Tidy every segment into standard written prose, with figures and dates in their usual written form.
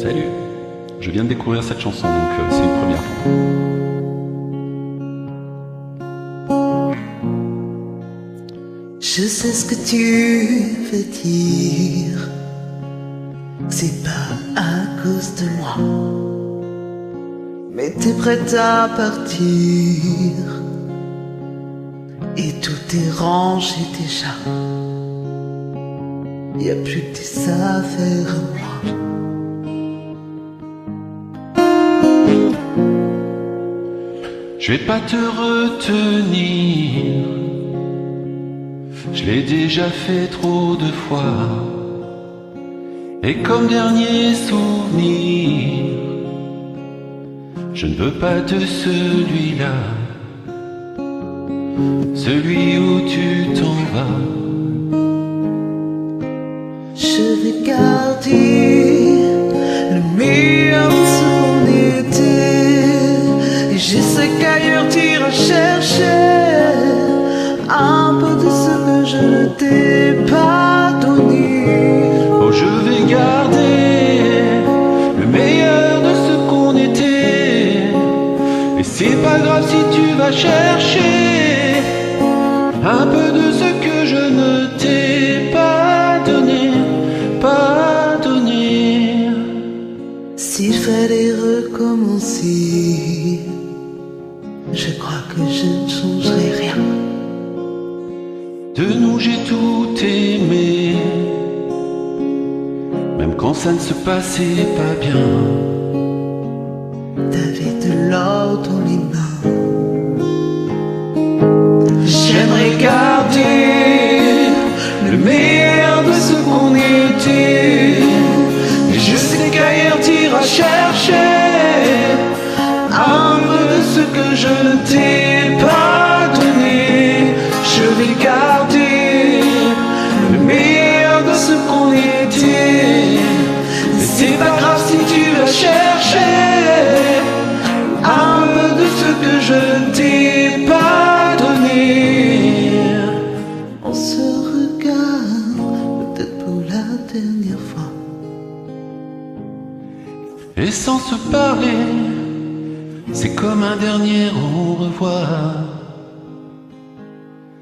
Salut, je viens de découvrir cette chanson, donc c'est une première pour moi. Je sais ce que tu veux dire, c'est pas à cause de moi, mais t'es prête à partir et tout est rangé déjà. Y a plus que tes affaires à moi. Je vais pas te retenir, je l'ai déjà fait trop de fois. Et comme dernier souvenir, je ne veux pas de celui-là, celui où tu t'en vas. Je vais garder le meilleur de ce qu'on était, et je sais qu'ailleurs t'iras chercher un peu de ce que je ne t'ai pas donné. Oh, je vais garder le meilleur de ce qu'on était, et c'est pas grave si tu vas chercher un peu de ce que je ne t'ai pas donné, pas donné. S'il fallait recommencer, je crois que je ne changerai rien. De nous j'ai tout aimé, même quand ça ne se passait pas bien. T'avais de l'or dans les mains. J'aimerais garder le meilleur de ce qu'on était, et je sais qu'ailleurs t'iras chercher un peu de ce que je ne t'ai pas donné. Je vais garder le meilleur de ce qu'on était, mais c'est pas grave si tu vas chercher un peu de ce que je ne t'ai pas donné. On se regarde peut-être pour la dernière fois, Et sans se parler, c'est comme un dernier au revoir.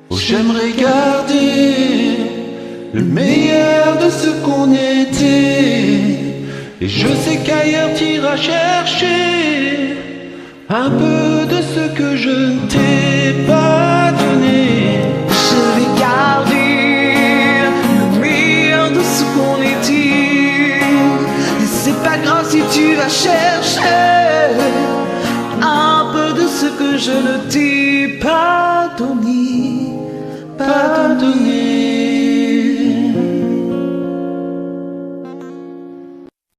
Oh, j'aimerais garder le meilleur de ce qu'on était, et je sais qu'ailleurs t'iras chercher un peu de ce que je ne t'ai pas donné. je vais garder le meilleur de ce qu'on était, et c'est pas grave si tu vas chercher un peu de ce que je ne t'ai pas donné, pas donné.